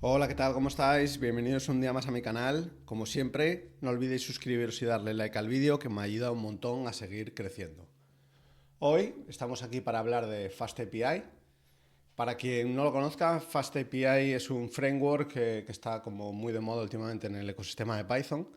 Hola, ¿qué tal? ¿Cómo estáis? Bienvenidos un día más a mi canal. Como siempre, no olvidéis suscribiros y darle like al vídeo que me ayuda un montón a seguir creciendo. Hoy estamos aquí para hablar de FastAPI. Para quien no lo conozca, FastAPI es un framework que está como muy de moda últimamente en el ecosistema de Python,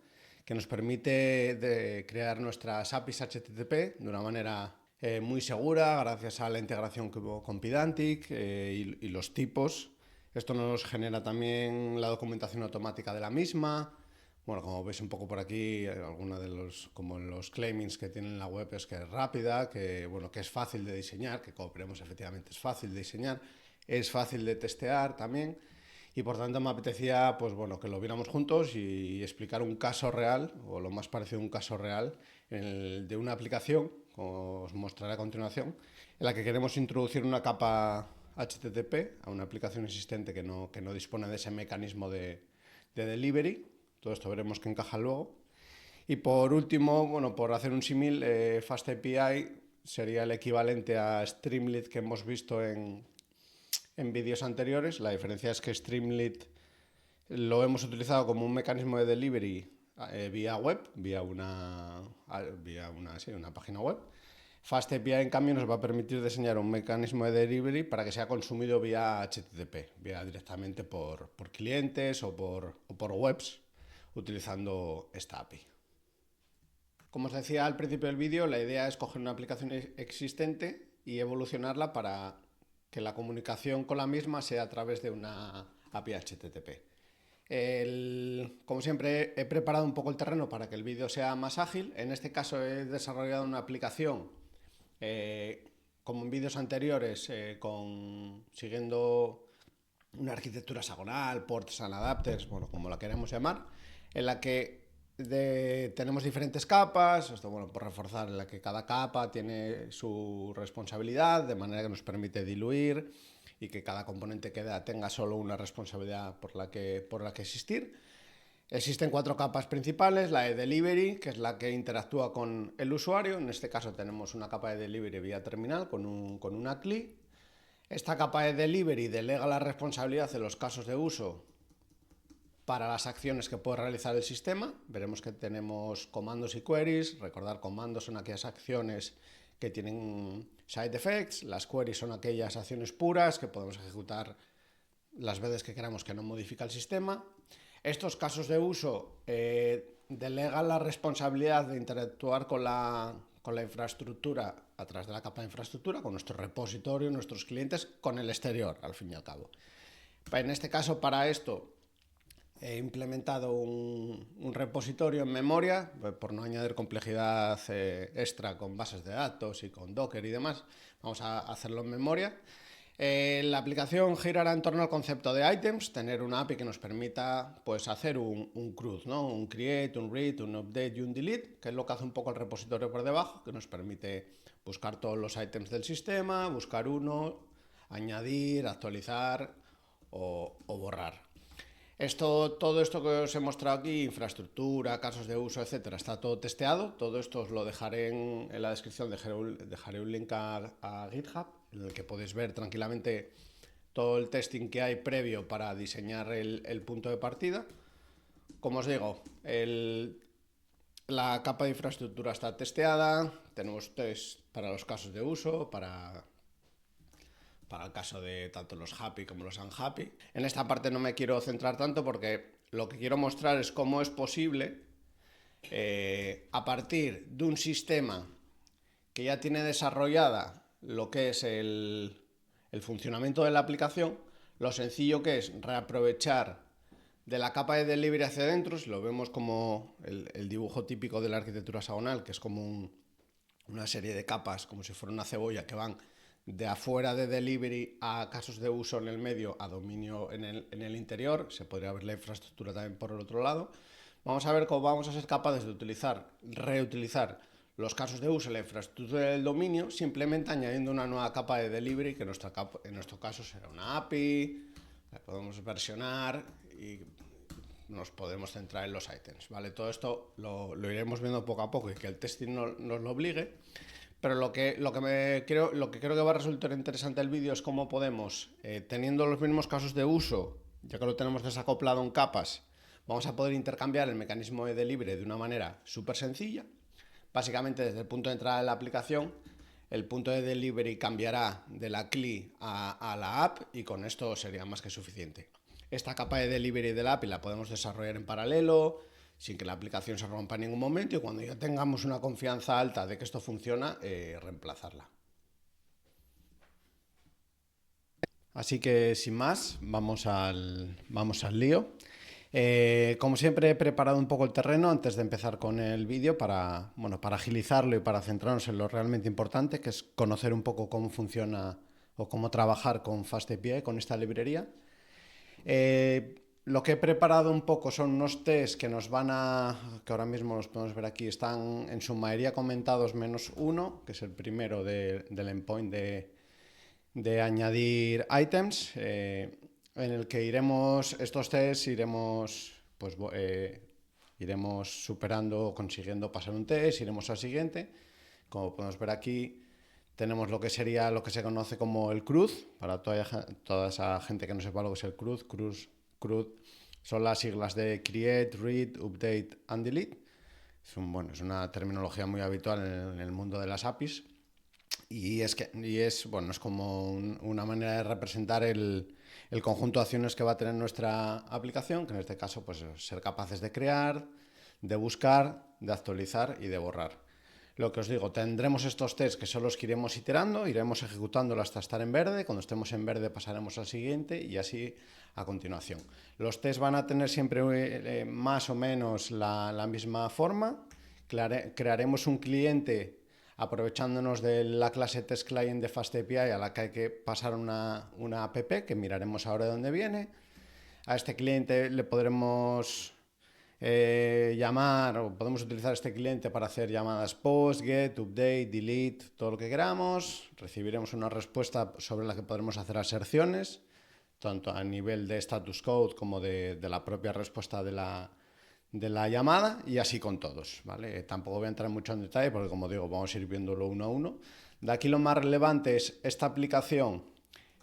que nos permite crear nuestras APIs HTTP de una manera muy segura gracias a la integración que hubo con Pydantic y los tipos. Esto nos genera también la documentación automática de la misma. Bueno, como veis un poco por aquí, algunos de como los claimings que tiene la web es que es rápida, que, bueno, que es fácil de diseñar, que como veremos efectivamente es fácil de diseñar, es fácil de testear también. Y por tanto me apetecía, pues bueno, que lo viéramos juntos y explicar un caso real, o lo más parecido a un caso real, de una aplicación, como os mostraré a continuación, en la que queremos introducir una capa HTTP a una aplicación existente que no dispone de ese mecanismo de delivery. Todo esto veremos que encaja luego. Y por último, bueno, por hacer un símil, FastAPI sería el equivalente a Streamlit que hemos visto en vídeos anteriores. La diferencia es que Streamlit lo hemos utilizado como un mecanismo de delivery vía web, sí, una página web. FastAPI, en cambio, nos va a permitir diseñar un mecanismo de delivery para que sea consumido vía HTTP, vía directamente por clientes o por webs, utilizando esta API. Como os decía al principio del vídeo, la idea es coger una aplicación existente y evolucionarla para que la comunicación con la misma sea a través de una API HTTP. Como siempre, he preparado un poco el terreno para que el vídeo sea más ágil. En este caso he desarrollado una aplicación, como en vídeos anteriores, siguiendo una arquitectura hexagonal, ports and adapters, bueno, como la queremos llamar, en la que tenemos diferentes capas, esto, bueno, por reforzar, en la que cada capa tiene su responsabilidad, de manera que nos permite diluir y que cada componente tenga solo una responsabilidad por la que existir. Existen 4 capas principales: la de delivery, que es la que interactúa con el usuario. En este caso tenemos una capa de delivery vía terminal con una CLI. Esta capa de delivery delega la responsabilidad en los casos de uso para las acciones que puede realizar el sistema. Veremos que tenemos comandos y queries. Recordar, comandos son aquellas acciones que tienen side effects, las queries son aquellas acciones puras que podemos ejecutar las veces que queramos, que no modifica el sistema. Estos casos de uso delegan la responsabilidad de interactuar con la infraestructura a través de la capa de infraestructura, con nuestro repositorio, nuestros clientes, con el exterior, al fin y al cabo. En este caso, para esto, he implementado un repositorio en memoria, por no añadir complejidad extra con bases de datos y con Docker y demás. Vamos a hacerlo en memoria. La aplicación girará en torno al concepto de items, tener una API que nos permita, pues, hacer un CRUD, ¿no? Un create, un read, un update y un delete, que es lo que hace un poco el repositorio por debajo, que nos permite buscar todos los items del sistema, buscar uno, añadir, actualizar o borrar. Todo esto que os he mostrado aquí, infraestructura, casos de uso, etcétera, está todo testeado. Todo esto os lo dejaré en la descripción. Dejaré un link a GitHub en el que podéis ver tranquilamente todo el testing que hay previo para diseñar el punto de partida. Como os digo, la capa de infraestructura está testeada. Tenemos test para los casos de uso, para el caso de tanto los happy como los unhappy. En esta parte no me quiero centrar tanto porque lo que quiero mostrar es cómo es posible, a partir de un sistema que ya tiene desarrollada lo que es el funcionamiento de la aplicación, lo sencillo que es reaprovechar de la capa de delivery hacia adentro. Si lo vemos como el dibujo típico de la arquitectura hexagonal, que es como una serie de capas, como si fuera una cebolla, que van de afuera de delivery a casos de uso en el medio, a dominio en el interior. Se podría ver la infraestructura también por el otro lado. Vamos a ver cómo vamos a ser capaces de reutilizar los casos de uso en la infraestructura del dominio, simplemente añadiendo una nueva capa de delivery, que en nuestro caso será una API. La podemos versionar y nos podemos centrar en los items, ¿vale? Todo esto lo iremos viendo poco a poco y que el testing nos lo obligue. Pero lo que creo que va a resultar interesante el vídeo es cómo podemos, teniendo los mismos casos de uso ya que lo tenemos desacoplado en capas, vamos a poder intercambiar el mecanismo de delivery de una manera súper sencilla. Básicamente, desde el punto de entrada de la aplicación, el punto de delivery cambiará de la CLI a la app y con esto sería más que suficiente. Esta capa de delivery de la API la podemos desarrollar en paralelo, sin que la aplicación se rompa en ningún momento, y cuando ya tengamos una confianza alta de que esto funciona, reemplazarla. Así que sin más, vamos al lío. Como siempre, he preparado un poco el terreno antes de empezar con el vídeo para agilizarlo y para centrarnos en lo realmente importante, que es conocer un poco cómo funciona o cómo trabajar con FastAPI, con esta librería. Lo que he preparado un poco son unos tests que que ahora mismo los podemos ver aquí, están en su mayoría comentados -1, que es el primero del endpoint de añadir items, en el que estos tests iremos superando o consiguiendo pasar un test, iremos al siguiente. Como podemos ver aquí, tenemos lo que sería lo que se conoce como el CRUD, para toda esa gente que no sepa lo que es el CRUD. CRUD son las siglas de Create, Read, Update and Delete. Es una terminología muy habitual en el mundo de las APIs. Es como una manera de representar el conjunto de acciones que va a tener nuestra aplicación, que en este caso pues ser capaces de crear, de buscar, de actualizar y de borrar. Lo que os digo, tendremos estos tests que son los que iremos iterando, iremos ejecutándolo hasta estar en verde. Cuando estemos en verde pasaremos al siguiente y así a continuación. Los tests van a tener siempre más o menos la misma forma. Crearemos un cliente aprovechándonos de la clase TestClient de FastAPI a la que hay que pasar una app que miraremos ahora de dónde viene. A este cliente le podremos llamar, o podemos utilizar este cliente para hacer llamadas post, get, update, delete, todo lo que queramos. Recibiremos una respuesta sobre la que podremos hacer aserciones, tanto a nivel de status code como de la propia respuesta de la llamada, y así con todos, ¿vale? Tampoco voy a entrar mucho en detalle porque, como digo, vamos a ir viéndolo uno a uno. De aquí lo más relevante es esta aplicación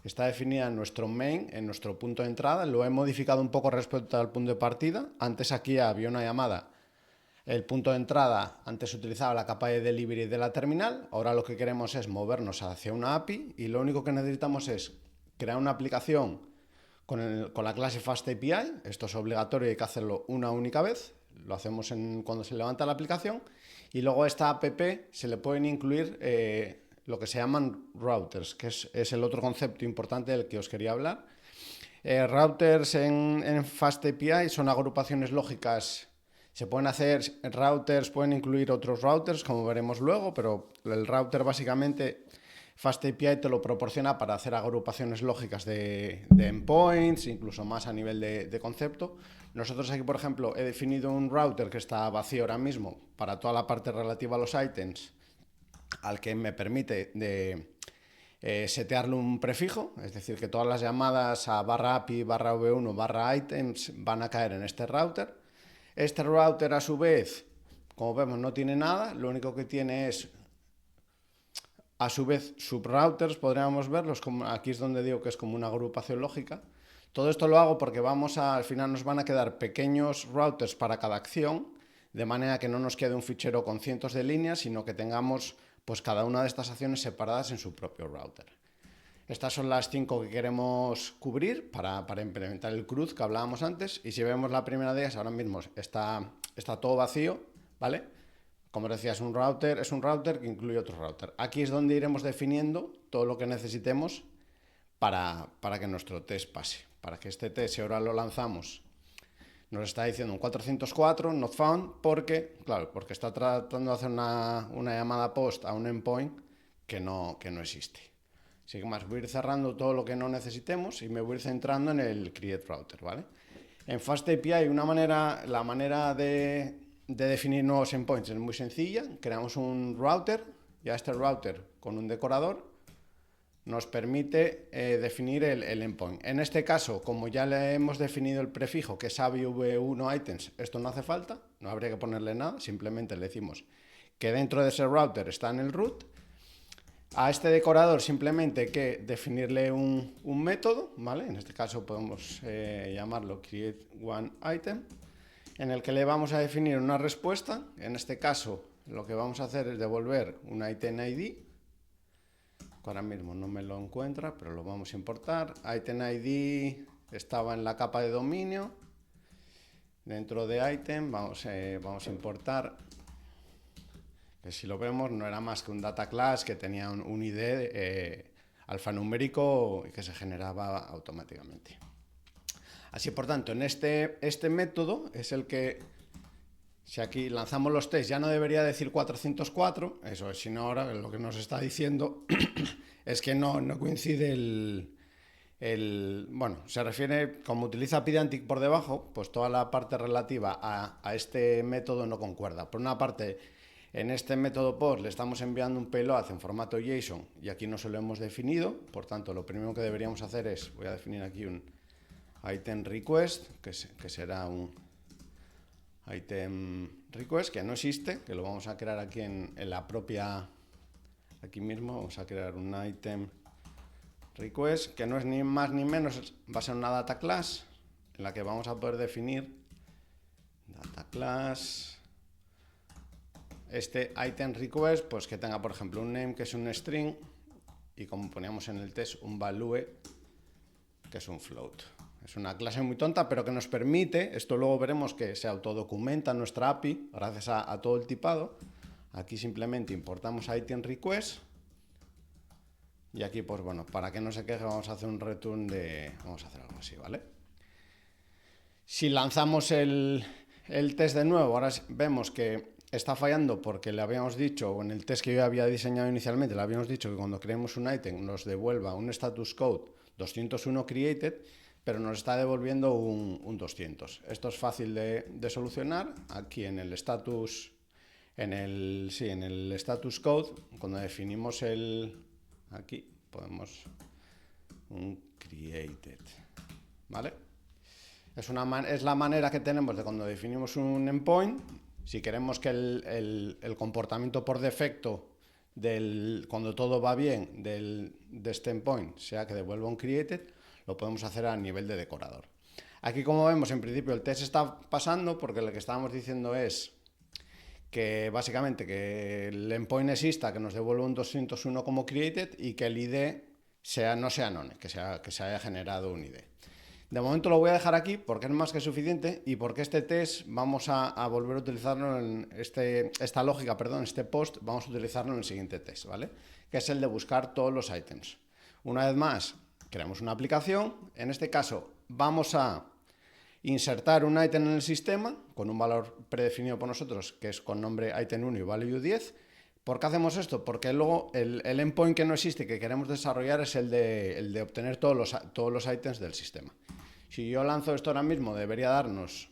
está definida en nuestro main, en nuestro punto de entrada. Lo he modificado un poco respecto al punto de partida. Antes aquí había una llamada. El punto de entrada antes utilizaba la capa de delivery de la terminal. Ahora lo que queremos es movernos hacia una API y lo único que necesitamos es crear una aplicación con la clase FastAPI. Esto es obligatorio y hay que hacerlo una única vez. Lo hacemos cuando se levanta la aplicación. Y luego a esta app se le pueden incluir lo que se llaman routers, que es el otro concepto importante del que os quería hablar. Routers en FastAPI son agrupaciones lógicas. Se pueden hacer routers, pueden incluir otros routers, como veremos luego, pero el router básicamente FastAPI te lo proporciona para hacer agrupaciones lógicas de endpoints, incluso más a nivel de concepto. Nosotros aquí, por ejemplo, he definido un router que está vacío ahora mismo para toda la parte relativa a los items, al que me permite setearle un prefijo, es decir, que todas las llamadas a /API, /v1, /items van a caer en este router. Este router, a su vez, como vemos, no tiene nada, lo único que tiene es, a su vez, subrouters, podríamos verlos, aquí es donde digo que es como una agrupación lógica. Todo esto lo hago porque al final nos van a quedar pequeños routers para cada acción, de manera que no nos quede un fichero con cientos de líneas, sino que tengamos pues cada una de estas acciones separadas en su propio router. Estas son las 5 que queremos cubrir para implementar el CRUD que hablábamos antes. Y si vemos la primera de ellas, ahora mismo está todo vacío, ¿vale? Como decía, es un router que incluye otro router. Aquí es donde iremos definiendo todo lo que necesitemos para que nuestro test pase. Para que este test, si ahora lo lanzamos, nos está diciendo un 404, not found, porque está tratando de hacer una llamada post a un endpoint que no existe. Así que más, voy a ir cerrando todo lo que no necesitemos y me voy a ir centrando en el create router, ¿vale? En FastAPI la manera de definir nuevos endpoints es muy sencilla. Creamos un router y a este router con un decorador nos permite definir el endpoint. En este caso, como ya le hemos definido el prefijo que es ABV1 items, esto no hace falta, no habría que ponerle nada, simplemente le decimos que dentro de ese router está en el root. A este decorador simplemente hay que definirle un método, ¿vale? En este caso podemos llamarlo createOneItem, en el que le vamos a definir una respuesta. En este caso lo que vamos a hacer es devolver un item ID. Ahora mismo no me lo encuentra, pero lo vamos a importar. Item ID estaba en la capa de dominio. Dentro de item vamos a importar, que si lo vemos no era más que un data class que tenía un ID alfanumérico y que se generaba automáticamente. Así, por tanto, en este método es el que, si aquí lanzamos los tests, ya no debería decir 404, eso es, sino ahora lo que nos está diciendo es que no coincide bueno, se refiere, como utiliza Pydantic por debajo, pues toda la parte relativa a este método no concuerda. Por una parte, en este método post le estamos enviando un payload en formato JSON y aquí no se lo hemos definido, por tanto lo primero que deberíamos hacer es, voy a definir aquí un item request, que será un item request que no existe, que lo vamos a crear aquí en la propia, aquí mismo vamos a crear un item request que no es ni más ni menos, va a ser una data class en la que vamos a poder definir data class este item request, pues que tenga por ejemplo un name que es un string y como poníamos en el test un value que es un float. Es una clase muy tonta pero que nos permite, esto luego veremos que se autodocumenta en nuestra API gracias a todo el tipado. Aquí simplemente importamos item request. Y aquí, pues bueno, para que no se queje, vamos a hacer un return de... Vamos a hacer algo así, ¿vale? Si lanzamos el test de nuevo, ahora vemos que está fallando porque le habíamos dicho, o en el test que yo había diseñado inicialmente, le habíamos dicho que cuando creemos un item nos devuelva un status code 201 created, pero nos está devolviendo un 200. Esto es fácil de solucionar. Aquí en el status, en el status code, cuando definimos aquí podemos un created, ¿vale? Es la manera que tenemos de cuando definimos un endpoint, si queremos que el comportamiento por defecto cuando todo va bien de este endpoint sea que devuelva un created, lo podemos hacer a nivel de decorador. Aquí, como vemos, en principio el test está pasando porque lo que estábamos diciendo es que básicamente que el endpoint exista, que nos devuelva un 201 como created y que el ID no sea none, que se haya generado un ID. De momento lo voy a dejar aquí porque es más que suficiente y porque este test vamos a volver a utilizarlo en esta lógica, perdón, este post, vamos a utilizarlo en el siguiente test, ¿vale? Que es el de buscar todos los items. Una vez más, creamos una aplicación. En este caso vamos a insertar un item en el sistema con un valor predefinido por nosotros, que es con nombre item 1 y value 10. ¿Por qué hacemos esto? Porque luego el endpoint que no existe, que queremos desarrollar, es el de obtener todos los items del sistema. Si yo lanzo esto ahora mismo, nos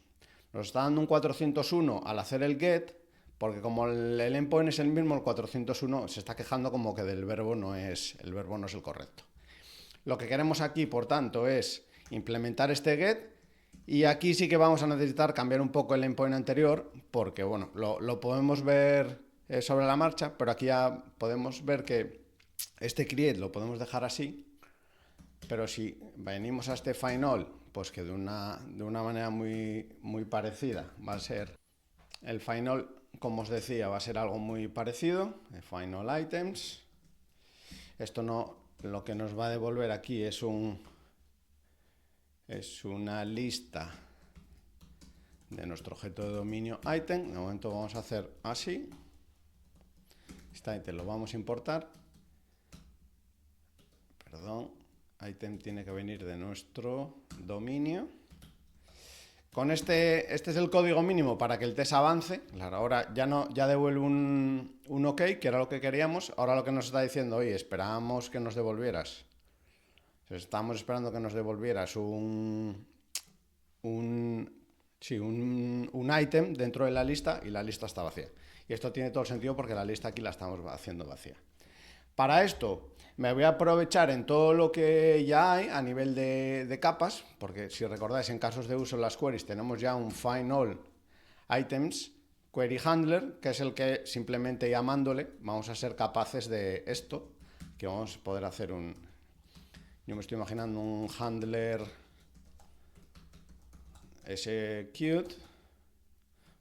está dando un 401 al hacer el get, porque como el endpoint es el mismo, el 401 se está quejando como que el verbo no es el correcto. Lo que queremos aquí, por tanto, es implementar este get. Y aquí sí que vamos a necesitar cambiar un poco el endpoint anterior, porque bueno, lo podemos ver sobre la marcha, pero aquí ya podemos ver que este create lo podemos dejar así, pero si venimos a este final, pues que de una manera muy parecida va a ser el final, como os decía, va a ser algo muy parecido, el final items. Esto no, lo que nos va a devolver aquí es una lista de nuestro objeto de dominio item. De momento vamos a hacer así. Este item lo vamos a importar. Perdón, item tiene que venir de nuestro dominio. Con este es el código mínimo para que el test avance. Claro, ahora ya devuelve un OK, que era lo que queríamos. Ahora lo que nos está diciendo, oye, esperábamos que nos devolvieras. Estábamos esperando que nos devolvieras un item dentro de la lista y la lista está vacía. Y esto tiene todo el sentido porque la lista aquí la estamos haciendo vacía. Para esto me voy a aprovechar en todo lo que ya hay a nivel de capas, porque si recordáis, en casos de uso en las queries tenemos ya un find all items query handler, que es el que simplemente llamándole vamos a ser capaces de esto, que vamos a poder hacer yo me estoy imaginando un handler execute.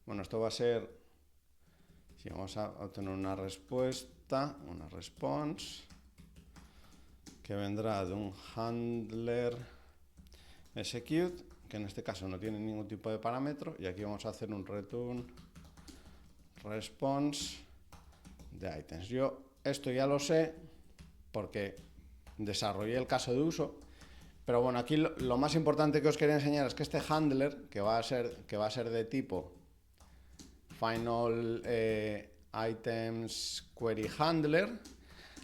Bueno, esto va a ser, si vamos a obtener una respuesta, una response, que vendrá de un handler execute, que en este caso no tiene ningún tipo de parámetro, y aquí vamos a hacer un return response de items. Yo esto ya lo sé porque desarrollé el caso de uso, pero bueno, aquí lo más importante que os quería enseñar es que este handler, que va a ser de tipo final items query handler,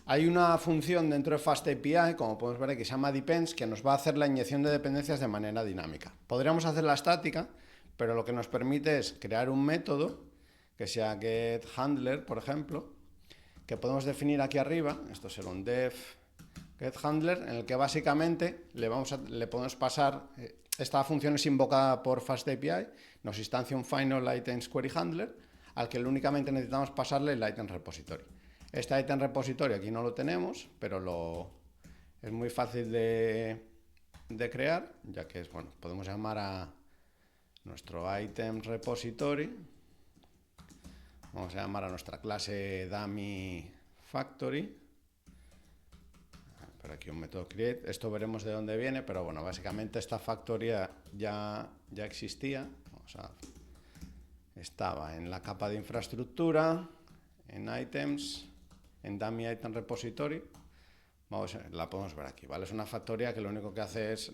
hay una función dentro de FastAPI, como podemos ver aquí, que se llama depends, que nos va a hacer la inyección de dependencias de manera dinámica. Podríamos hacerla estática, pero lo que nos permite es crear un método que sea getHandler, por ejemplo, que podemos definir aquí arriba. Esto será un def getHandler, en el que básicamente le podemos pasar, esta función es invocada por FastAPI, nos instancia un final items query handler, al que únicamente necesitamos pasarle el item repository. Este item repository aquí no lo tenemos, pero es muy fácil de crear, ya que es, bueno, podemos llamar a nuestro item repository, vamos a llamar a nuestra clase dummy factory, pero aquí un método create, esto veremos de dónde viene, pero bueno, básicamente esta factoría ya existía, estaba en la capa de infraestructura, en items, en dummy item repository, la podemos ver aquí, ¿vale? Es una factoría que lo único que hace es,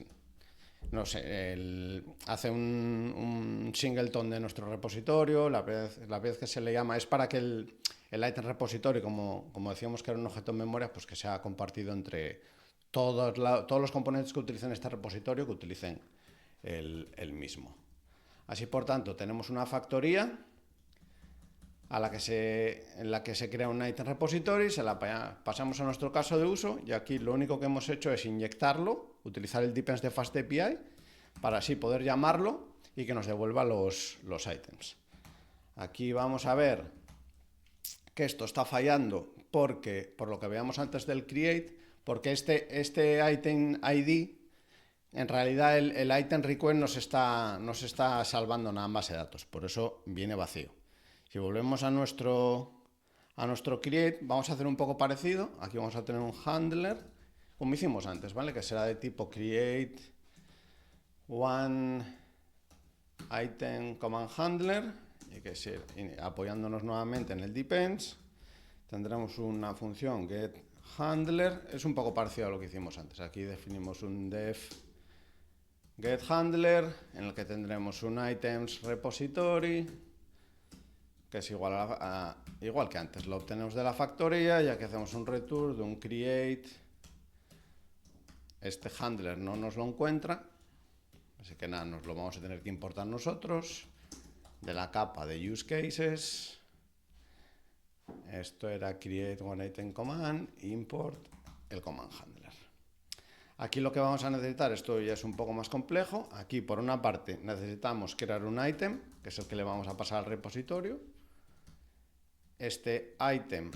no sé, hace un singleton de nuestro repositorio, la vez que se le llama, es para que el item repository, como decíamos que era un objeto en memoria, pues que sea compartido entre todos los componentes que utilicen este repositorio, que utilicen el mismo. Así, por tanto, tenemos una factoría en la que se crea un item repository, se la pasamos a nuestro caso de uso, y aquí lo único que hemos hecho es inyectarlo, utilizar el depends de FastAPI para así poder llamarlo y que nos devuelva los items. Aquí vamos a ver que esto está fallando por lo que veíamos antes del create, porque este item ID, en realidad el item request no se está salvando nada en base de datos, por eso viene vacío. Si volvemos a nuestro create, vamos a hacer un poco parecido. Aquí vamos a tener un handler, como hicimos antes, ¿vale? Que será de tipo create one item command handler, y que apoyándonos nuevamente en el depends, tendremos una función getHandler, es un poco parecido a lo que hicimos antes. Aquí definimos un def getHandler, en el que tendremos un items repository, que es igual que antes, lo obtenemos de la factoría, y aquí hacemos un return de un create. Este handler no nos lo encuentra, así que nada, nos lo vamos a tener que importar nosotros de la capa de use cases. Esto era create one item command, import el command handler. Aquí lo que vamos a necesitar, esto ya es un poco más complejo. Aquí, por una parte, necesitamos crear un item, que es el que le vamos a pasar al repositorio. Este item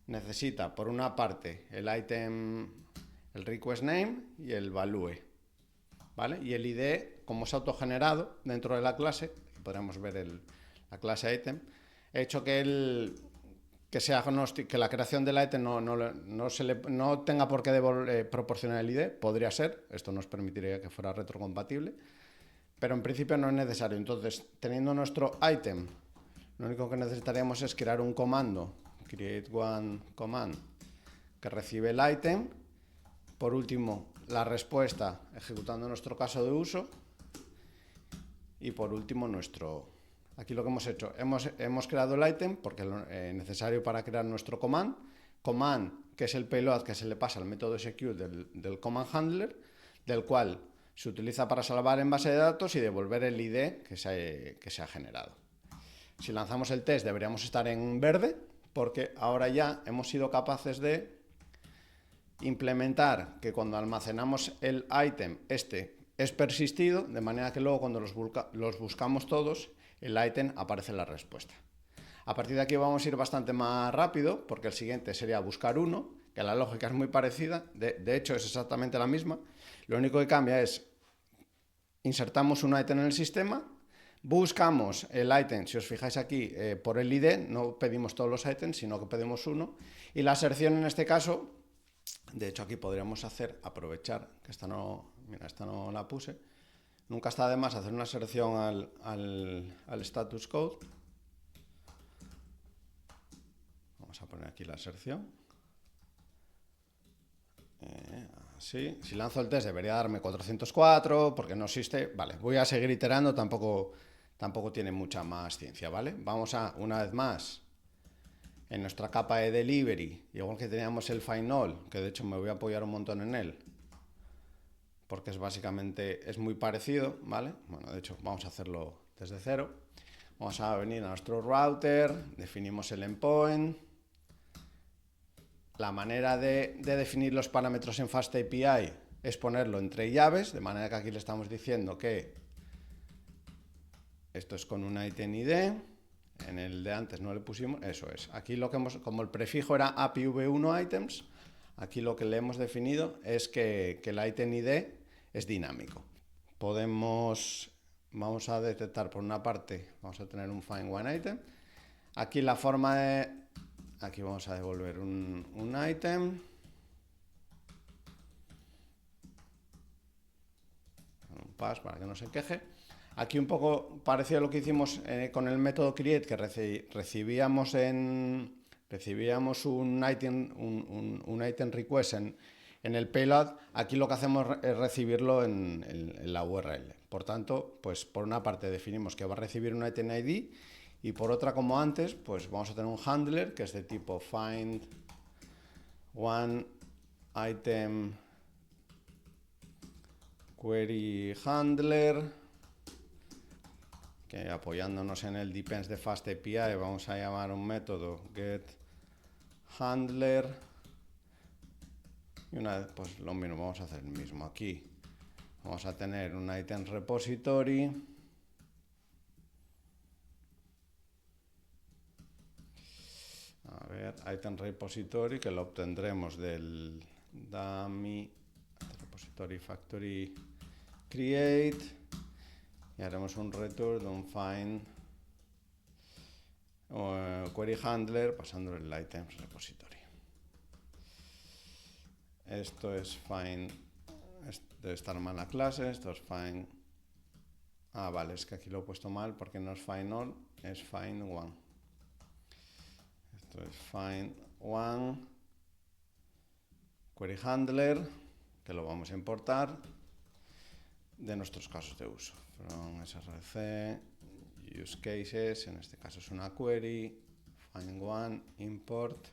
necesita, por una parte, el request name y el value, ¿vale? Y el ID, como es autogenerado dentro de la clase, podremos ver la clase item, he hecho que la creación del item no tenga por qué proporcionar el ID, podría ser, esto nos permitiría que fuera retrocompatible, pero en principio no es necesario. Entonces, teniendo nuestro item, lo único que necesitaríamos es crear un comando, create one command, que recibe el item. Por último, la respuesta ejecutando nuestro caso de uso. Y por último, aquí lo que hemos hecho, hemos creado el item porque es necesario para crear nuestro command, que es el payload que se le pasa al método execute del command handler, del cual se utiliza para salvar en base de datos y devolver el ID que se ha generado. Si lanzamos el test deberíamos estar en verde, porque ahora ya hemos sido capaces de implementar que cuando almacenamos el item, este es persistido, de manera que luego cuando los buscamos todos, el item aparece en la respuesta. A partir de aquí vamos a ir bastante más rápido, porque el siguiente sería buscar uno. que la lógica es muy parecida, de hecho es exactamente la misma. Lo único que cambia es, insertamos un ítem en el sistema, buscamos el ítem, si os fijáis aquí, por el ID, no pedimos todos los ítems, sino que pedimos uno, y la aserción en este caso, de hecho aquí podríamos aprovechar, que esta no la puse, nunca está de más hacer una aserción al status code. Vamos a poner aquí la aserción. Así. Si lanzo el test debería darme 404, porque no existe. Vale, voy a seguir iterando, tampoco tiene mucha más ciencia, ¿vale? Vamos a, una vez más, en nuestra capa de delivery, igual que teníamos el find all, que de hecho me voy a apoyar un montón en él, porque es muy parecido, ¿vale? Bueno, de hecho vamos a hacerlo desde cero. Vamos a venir a nuestro router, definimos el endpoint. La manera de definir los parámetros en FastAPI es ponerlo entre llaves, de manera que aquí le estamos diciendo que esto es con un item ID, en el de antes no le pusimos, eso es. Aquí lo que como el prefijo era API v1 items, aquí lo que le hemos definido es que el item ID es dinámico. Vamos a detectar por una parte, vamos a tener un find one item. Aquí la forma de... Aquí vamos a devolver un item. Un pass para que no se queje. Aquí un poco parecido a lo que hicimos con el método create, que recibíamos un item request en el payload. Aquí lo que hacemos es recibirlo en la URL. Por tanto, pues por una parte definimos que va a recibir un item ID, y por otra, como antes, pues vamos a tener un handler que es de tipo find one item query handler, que apoyándonos en el depends de FastAPI vamos a llamar un método get handler, y una vez pues lo mismo, vamos a hacer el mismo aquí. Vamos a tener un item repository. A ver, item repository, que lo obtendremos del dummy repository factory create, y haremos un return de un find query handler pasándole el items repository. Esto es find, debe estar mal la clase, esto es find. Ah, vale, es que aquí lo he puesto mal porque no es find all, es find one. Esto es find one query handler, que lo vamos a importar de nuestros casos de uso. From src, use cases, en este caso es una query, find one, import.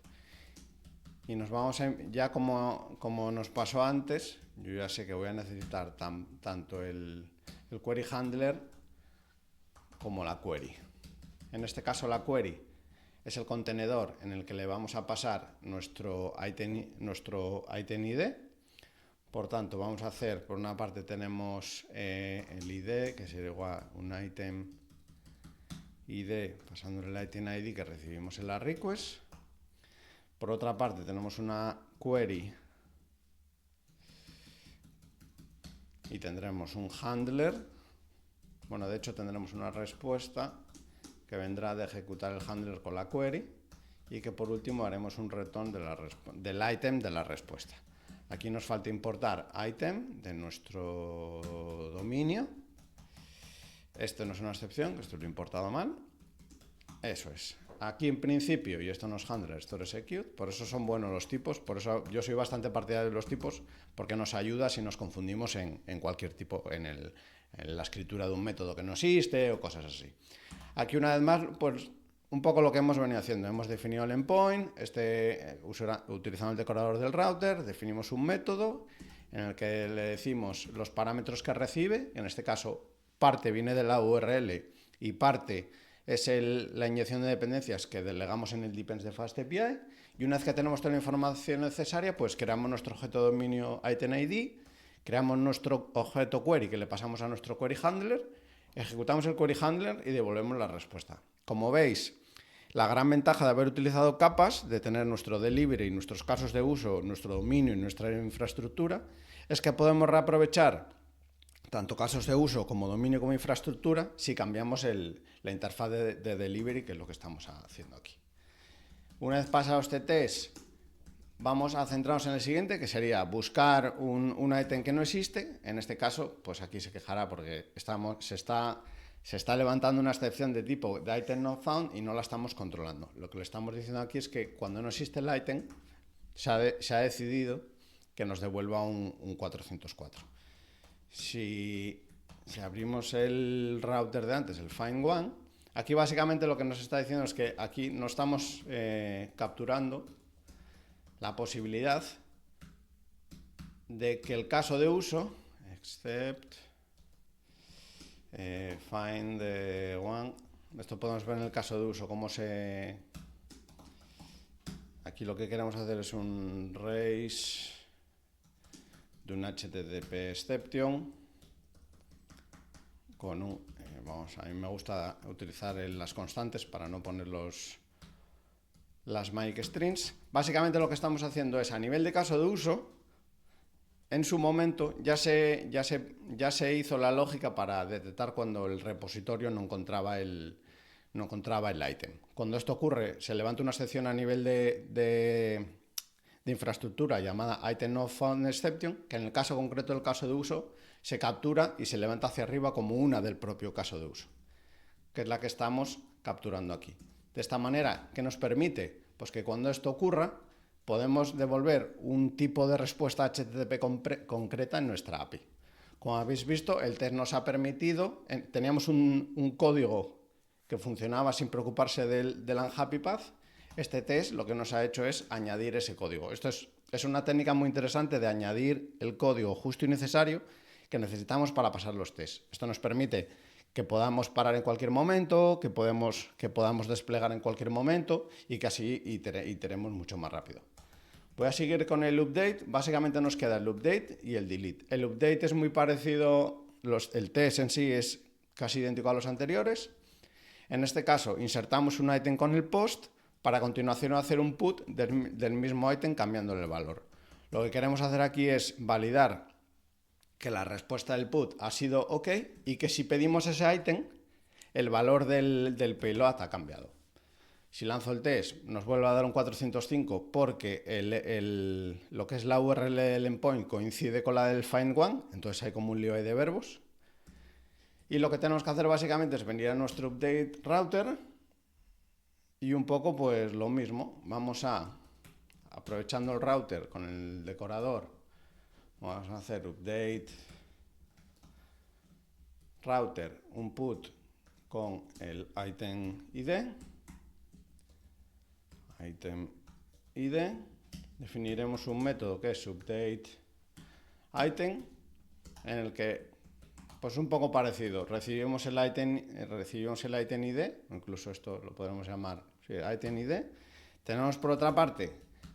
Y nos vamos a, ya como nos pasó antes, yo ya sé que voy a necesitar tanto el query handler como la query. En este caso la query es el contenedor en el que le vamos a pasar nuestro item ID. Por tanto, vamos a hacer, por una parte tenemos el ID, que sería igual un item ID, pasándole el item ID que recibimos en la request. Por otra parte, tenemos una query y tendremos un handler. Bueno, de hecho tendremos una respuesta que vendrá de ejecutar el handler con la query, y que por último haremos un return del item de la respuesta. Aquí nos falta importar item de nuestro dominio. Esto no es una excepción, que esto lo he importado mal. Eso es. Aquí en principio, y esto no es handler, esto es execute, por eso son buenos los tipos, por eso yo soy bastante partidario de los tipos, porque nos ayuda si nos confundimos en cualquier tipo, en la escritura de un método que no existe o cosas así. Aquí una vez más, pues un poco lo que hemos venido haciendo. Hemos definido el endpoint, utilizando el decorador del router, definimos un método en el que le decimos los parámetros que recibe, en este caso parte viene de la URL y parte es la inyección de dependencias que delegamos en el depends de FastAPI, y una vez que tenemos toda la información necesaria, pues creamos nuestro objeto dominio item ID, creamos nuestro objeto query que le pasamos a nuestro query handler, ejecutamos el query handler y devolvemos la respuesta. Como veis, La gran ventaja de haber utilizado capas, de tener nuestro delivery, nuestros casos de uso, nuestro dominio y nuestra infraestructura, es que podemos reaprovechar tanto casos de uso como dominio como infraestructura si cambiamos la interfaz de delivery, que es lo que estamos haciendo aquí. Una vez pasado este test, vamos a centrarnos en el siguiente, que sería buscar un ítem que no existe. En este caso, pues aquí se quejará porque se está levantando una excepción de tipo de item not found y no la estamos controlando. Lo que le estamos diciendo aquí es que cuando no existe el ítem, se ha decidido que nos devuelva un 404. Si abrimos el router de antes, el find one, aquí básicamente lo que nos está diciendo es que aquí no estamos capturando la posibilidad de que el caso de uso, except find one, esto podemos ver en el caso de uso, aquí lo que queremos hacer es un raise de un HTTP exception con un, a mí me gusta utilizar las constantes para no poner las make strings. Básicamente lo que estamos haciendo es, a nivel de caso de uso, en su momento ya se hizo la lógica para detectar cuando el repositorio no encontraba el ítem. Cuando esto ocurre, se levanta una excepción a nivel de infraestructura llamada item not found exception, que en el caso concreto del caso de uso se captura y se levanta hacia arriba como una del propio caso de uso, que es la que estamos capturando aquí. De esta manera, ¿qué nos permite? Pues que cuando esto ocurra, podemos devolver un tipo de respuesta HTTP concreta en nuestra API. Como habéis visto, el test nos ha permitido, teníamos un código que funcionaba sin preocuparse del unhappy path. Este test lo que nos ha hecho es añadir ese código. Esto es una técnica muy interesante de añadir el código justo y necesario que necesitamos para pasar los tests. Esto nos permite que podamos parar en cualquier momento, que podamos desplegar en cualquier momento y que así iteremos mucho más rápido. Voy a seguir con el update. Básicamente nos queda el update y el delete. El update es muy parecido, el test en sí es casi idéntico a los anteriores. En este caso, insertamos un ítem con el post para a continuación hacer un put del mismo ítem cambiándole el valor. Lo que queremos hacer aquí es validar que la respuesta del put ha sido OK y que si pedimos ese ítem, el valor del payload ha cambiado. Si lanzo el test, nos vuelve a dar un 405 porque lo que es la URL del endpoint coincide con la del find one, entonces hay como un lío ahí de verbos. Y lo que tenemos que hacer básicamente es venir a nuestro update router y un poco pues lo mismo. Vamos aprovechando el router con el decorador, vamos a hacer update router, un put con el item ID. Definiremos un método que es update item, en el que pues un poco parecido, recibimos el item ID, incluso esto lo podemos llamar item ID. Tenemos por otra parte,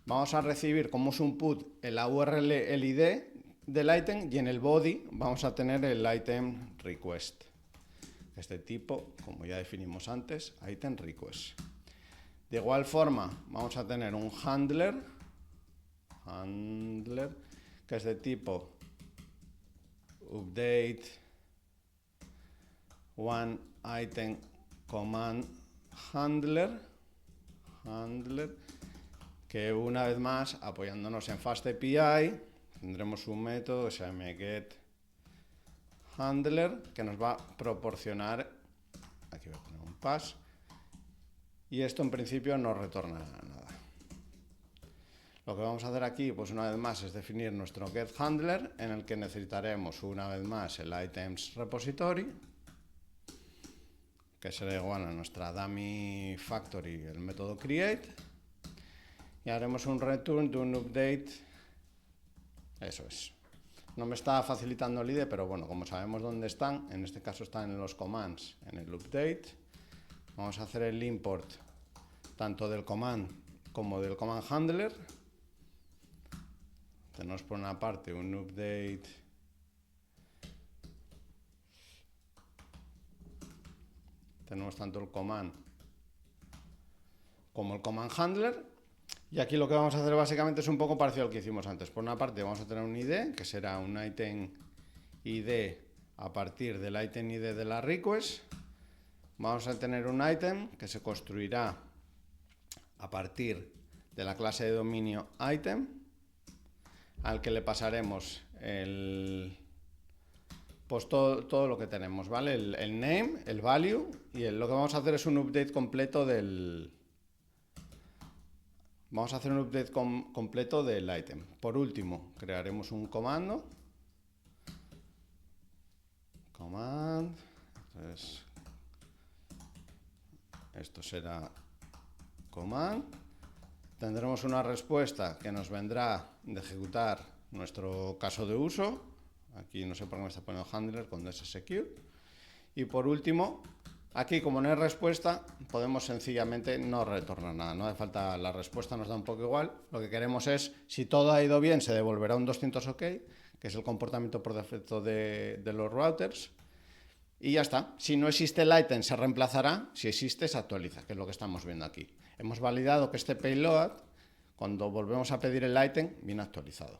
vamos a recibir como es un put en la URL el ID del item y en el body vamos a tener el item request. Este tipo, como ya definimos antes, item request. De igual forma, vamos a tener un handler que es de tipo update one item command handler, que una vez más, apoyándonos en FastAPI, tendremos un método que se llama getHandler, que nos va a proporcionar, aquí voy a poner un pass, y esto en principio no retorna nada. Lo que vamos a hacer aquí, pues una vez más, es definir nuestro getHandler, en el que necesitaremos una vez más el items repository, que será igual a nuestra dummy factory, el método create, y haremos un return de un update. Eso es. No me está facilitando el IDE, pero bueno, como sabemos dónde están, en este caso están en los commands, en el update. Vamos a hacer el import tanto del command como del command handler. Tenemos por una parte un update tenemos tanto el command como el command handler. Y aquí lo que vamos a hacer básicamente es un poco parecido al que hicimos antes. Por una parte vamos a tener un ID, que será un item ID a partir del item ID de la request. Vamos a tener un item que se construirá a partir de la clase de dominio item, al que le pasaremos pues todo lo que tenemos, ¿vale? El name, el value, y lo que vamos a hacer es un update completo Vamos a hacer un update completo del item. Por último, crearemos un comando. Entonces, esto será command. Tendremos una respuesta que nos vendrá de ejecutar nuestro caso de uso. Aquí no sé por qué me está poniendo handler cuando es execute. Y por último, aquí como no hay respuesta, podemos sencillamente no retornar nada. No hace falta, la respuesta nos da un poco igual. Lo que queremos es, si todo ha ido bien, se devolverá un 200 OK, que es el comportamiento por defecto de los routers. Y ya está. Si no existe el item, se reemplazará. Si existe, se actualiza, que es lo que estamos viendo aquí. Hemos validado que este payload, cuando volvemos a pedir el item, viene actualizado.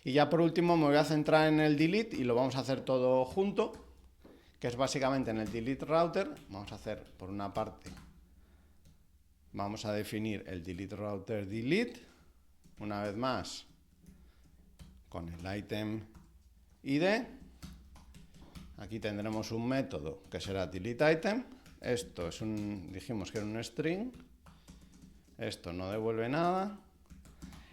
Y ya por último me voy a centrar en el delete y lo vamos a hacer todo junto, que es básicamente en el delete router. Vamos a hacer por una parte, vamos a definir el delete router delete, una vez más, con el item ID. Aquí tendremos un método que será delete item. Esto es dijimos que era un string. Esto no devuelve nada.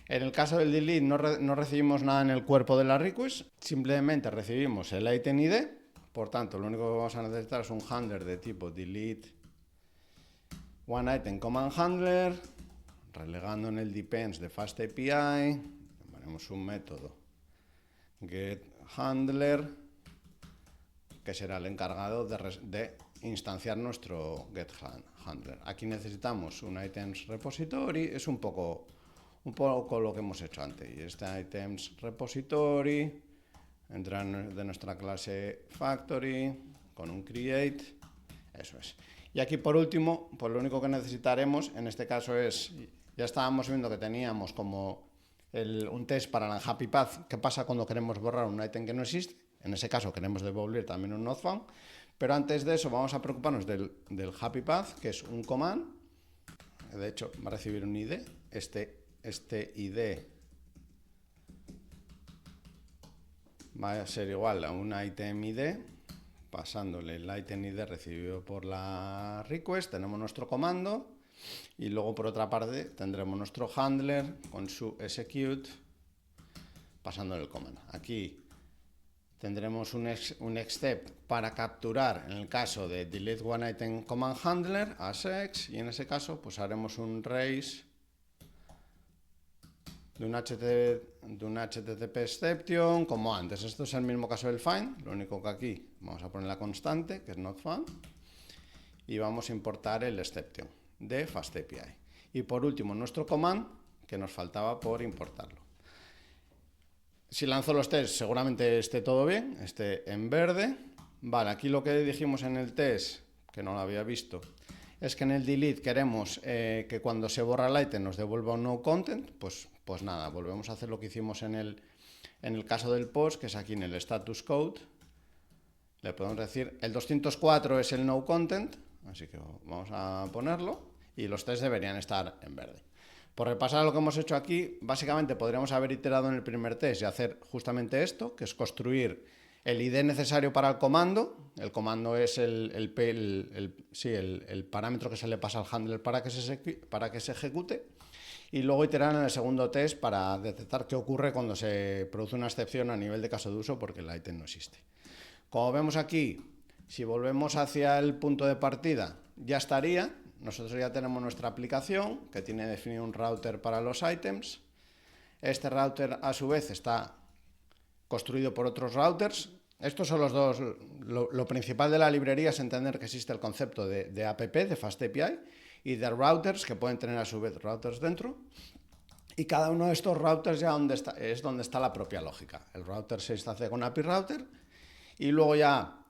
En el caso del delete no recibimos nada en el cuerpo de la request, simplemente recibimos el item ID. Por tanto, lo único que vamos a necesitar es un handler de tipo delete one item command handler, relegando en el depends de FastAPI. Ponemos un método getHandler, que será el encargado de instanciar nuestro getHandler. Aquí necesitamos un items repository, es un poco lo que hemos hecho antes. Y este items repository entra de nuestra clase factory con un create, eso es. Y aquí por último, pues lo único que necesitaremos en este caso es, ya estábamos viendo que teníamos como un test para la happy path. ¿Qué pasa cuando queremos borrar un item que no existe? En ese caso queremos devolver también un not found, pero antes de eso vamos a preocuparnos del happy path, que es un command. De hecho va a recibir un ID, este ID va a ser igual a un item ID, pasándole el item ID recibido por la request. Tenemos nuestro comando y luego por otra parte tendremos nuestro handler con su execute pasándole el comando. Aquí tendremos un except para capturar en el caso de delete one item command handler as ex, y en ese caso pues haremos un raise de un HTTP exception como antes. Esto es el mismo caso del find, lo único que aquí vamos a poner la constante, que es not found, y vamos a importar el exception de FastAPI. Y por último nuestro command, que nos faltaba por importarlo. Si lanzo los tests seguramente esté todo bien, esté en verde. Vale, aquí lo que dijimos en el test, que no lo había visto, es que en el delete queremos que cuando se borra el item nos devuelva un no content. Pues nada, volvemos a hacer lo que hicimos en el caso del post, que es aquí en el status code. Le podemos decir, el 204 es el no content, así que vamos a ponerlo, y los tests deberían estar en verde. Por repasar lo que hemos hecho aquí, básicamente podríamos haber iterado en el primer test y hacer justamente esto, que es construir el ID necesario para el comando. El comando es el parámetro que se le pasa al handler para que se ejecute. Y luego iterar en el segundo test para detectar qué ocurre cuando se produce una excepción a nivel de caso de uso porque el item no existe. Como vemos aquí, si volvemos hacia el punto de partida, ya estaría. Nosotros ya tenemos nuestra aplicación que tiene definido un router para los items. Este router a su vez está construido por otros routers. Estos son los dos. Lo principal de la librería es entender que existe el concepto de app, de FastAPI, y de routers, que pueden tener a su vez routers dentro. Y cada uno de estos routers ya es donde está la propia lógica. El router se instancia con API Router y luego ya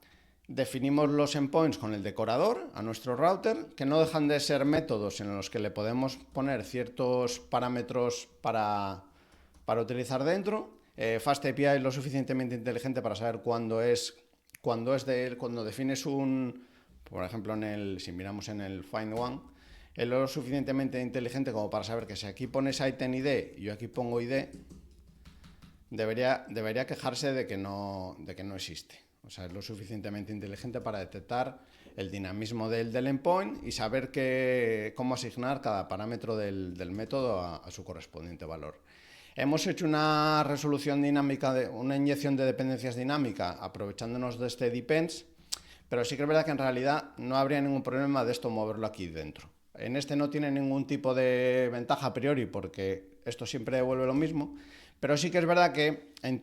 Definimos los endpoints con el decorador a nuestro router, que no dejan de ser métodos en los que le podemos poner ciertos parámetros para utilizar dentro. FastAPI es lo suficientemente inteligente para saber cuándo de él, cuando defines por ejemplo, si miramos en el find one, es lo suficientemente inteligente como para saber que si aquí pones item ID y yo aquí pongo ID, debería quejarse de que no existe. O sea, es lo suficientemente inteligente para detectar el dinamismo del endpoint y saber cómo asignar cada parámetro del método a su correspondiente valor. Hemos hecho una resolución dinámica, una inyección de dependencias dinámica, aprovechándonos de este depends, pero sí que es verdad que en realidad no habría ningún problema de esto moverlo aquí dentro. En este no tiene ningún tipo de ventaja a priori porque esto siempre devuelve lo mismo, pero sí que es verdad que en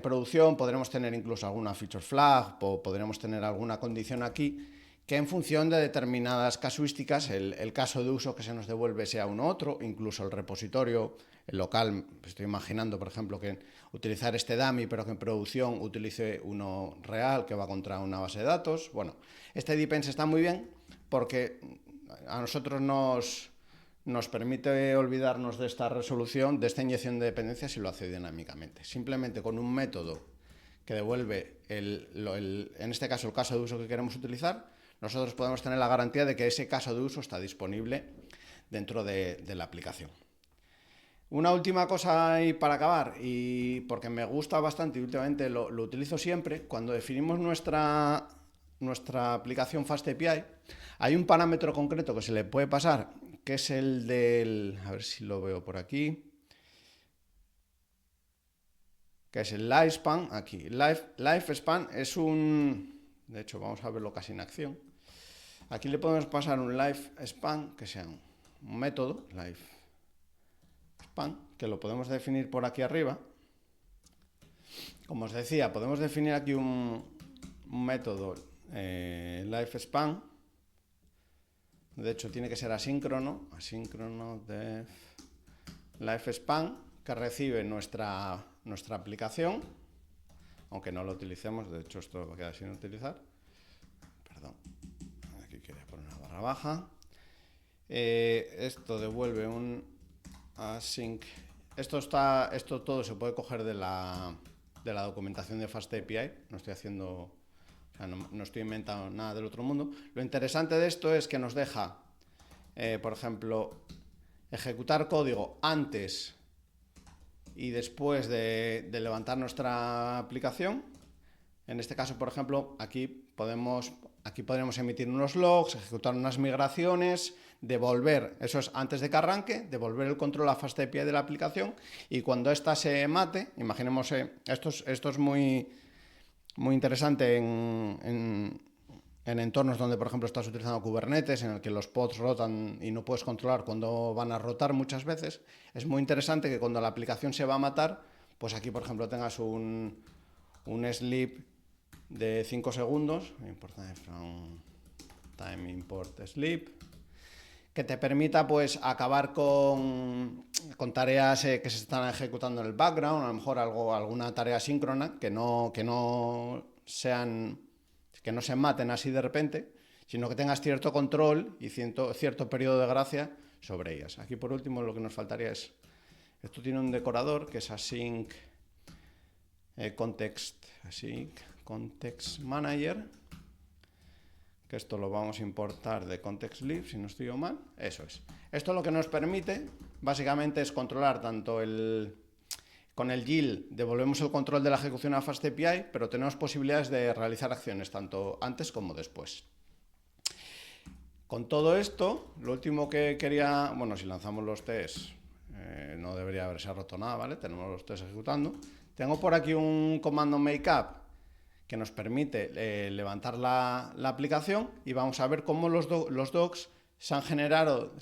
producción podremos tener incluso alguna feature flag o podremos tener alguna condición aquí que en función de determinadas casuísticas el caso de uso que se nos devuelve sea uno u otro, incluso el repositorio, el local, estoy imaginando por ejemplo que utilizar este dummy pero que en producción utilice uno real que va contra una base de datos. Bueno, este depends está muy bien porque a nosotros nos permite olvidarnos de esta resolución, de esta inyección de dependencias y lo hace dinámicamente. Simplemente con un método que devuelve, en este caso, el caso de uso que queremos utilizar, nosotros podemos tener la garantía de que ese caso de uso está disponible dentro de la aplicación. Una última cosa ahí para acabar, y porque me gusta bastante y últimamente lo utilizo siempre, cuando definimos nuestra aplicación FastAPI, hay un parámetro concreto que se le puede pasar, que es el del, a ver si lo veo por aquí, que es el lifespan. Aquí, lifespan es de hecho vamos a verlo casi en acción. Aquí le podemos pasar un lifespan, que sea un método, lifespan, que lo podemos definir por aquí arriba. Como os decía, podemos definir aquí un método lifespan. De hecho, tiene que ser asíncrono def lifespan, que recibe nuestra aplicación, aunque no lo utilicemos. De hecho, esto va a quedar sin utilizar. Perdón, aquí quería poner una barra baja. Esto devuelve un async. Esto todo se puede coger de la documentación de FastAPI. No estoy haciendo... O sea, no estoy inventando nada del otro mundo. Lo interesante de esto es que nos deja, por ejemplo, ejecutar código antes y después de levantar nuestra aplicación. En este caso, por ejemplo, aquí podremos emitir unos logs, ejecutar unas migraciones, devolver, eso es antes de que arranque, devolver el control a FastAPI de la aplicación y cuando ésta se mate, imaginemos, esto es muy interesante en entornos donde, por ejemplo, estás utilizando Kubernetes, en el que los pods rotan y no puedes controlar cuándo van a rotar muchas veces. Es muy interesante que cuando la aplicación se va a matar, pues aquí, por ejemplo, tengas un sleep de 5 segundos, from time import sleep, que te permita pues acabar con tareas que se están ejecutando en el background, a lo mejor alguna tarea síncrona que no se maten así de repente, sino que tengas cierto control y cierto periodo de gracia sobre ellas. Aquí por último lo que nos faltaría es, esto tiene un decorador que es async context manager, que esto lo vamos a importar de context lib, si no estoy yo mal. Eso es. Esto lo que nos permite básicamente es controlar tanto con el yield devolvemos el control de la ejecución a FastAPI, pero tenemos posibilidades de realizar acciones tanto antes como después. Con todo esto, lo último que quería, bueno, si lanzamos los tests, no debería haberse roto nada, ¿vale? Tenemos los tests ejecutando. Tengo por aquí un comando makeup que nos permite levantar la aplicación y vamos a ver cómo los docs se han generado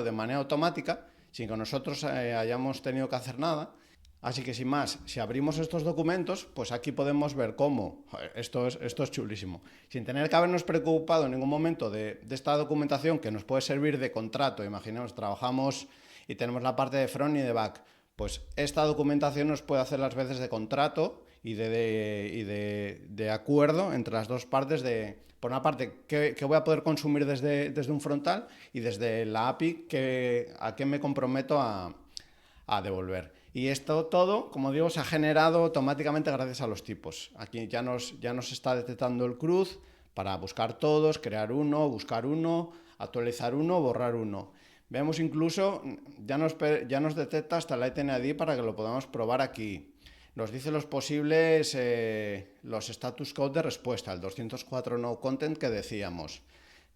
de manera automática sin que nosotros hayamos tenido que hacer nada. Así que sin más, si abrimos estos documentos, pues aquí podemos ver cómo, esto es chulísimo, sin tener que habernos preocupado en ningún momento de esta documentación que nos puede servir de contrato. Imaginemos, trabajamos y tenemos la parte de front y de back. Pues esta documentación nos puede hacer las veces de contrato y de acuerdo entre las dos partes de, por una parte, que voy a poder consumir desde un frontal y desde la API a qué me comprometo a devolver. Y esto todo, como digo, se ha generado automáticamente gracias a los tipos. Aquí ya nos está detectando el CRUD para buscar todos, crear uno, buscar uno, actualizar uno, borrar uno. Vemos incluso, ya nos detecta hasta el Item ID para que lo podamos probar aquí. Nos dice los posibles, los status code de respuesta, el 204 no content que decíamos.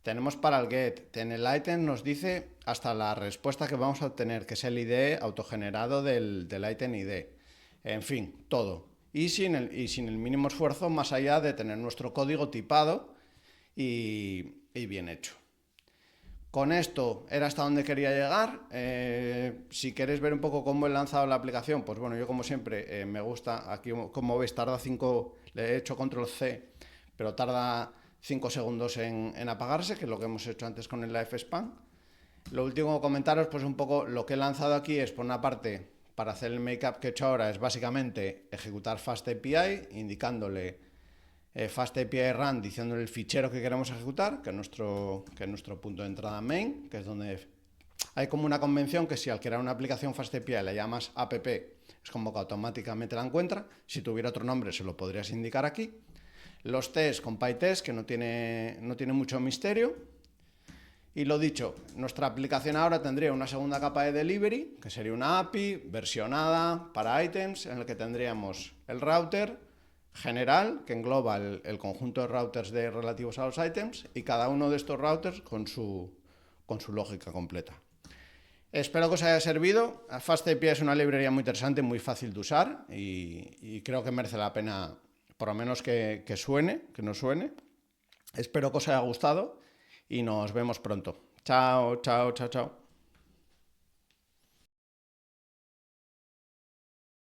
Tenemos para el get, en el item nos dice hasta la respuesta que vamos a obtener, que es el ID autogenerado del item ID. En fin, todo. Y sin el mínimo esfuerzo, más allá de tener nuestro código tipado y bien hecho. Con esto era hasta donde quería llegar. Si queréis ver un poco cómo he lanzado la aplicación, pues bueno, yo como siempre me gusta, aquí como veis tarda 5, le he hecho control C, pero tarda 5 segundos en apagarse, que es lo que hemos hecho antes con el AFSpan. Lo último que comentaros, pues un poco lo que he lanzado aquí es, por una parte, para hacer el make-up que he hecho ahora, es básicamente ejecutar FastAPI, indicándole FastAPI run, diciéndole el fichero que queremos ejecutar, que es nuestro punto de entrada main, que es donde hay como una convención que si al crear una aplicación FastAPI le llamas app, es como que automáticamente la encuentra. Si tuviera otro nombre se lo podrías indicar aquí. Los tests con PyTest, que no tiene mucho misterio. Y lo dicho, nuestra aplicación ahora tendría una segunda capa de delivery, que sería una API versionada para items, en el que tendríamos el router general, que engloba el conjunto de routers relativos a los items, y cada uno de estos routers con su lógica completa. Espero que os haya servido. FastAPI es una librería muy interesante, muy fácil de usar y creo que merece la pena, por lo menos que nos suene. Espero que os haya gustado y nos vemos pronto. Chao, chao, chao, chao.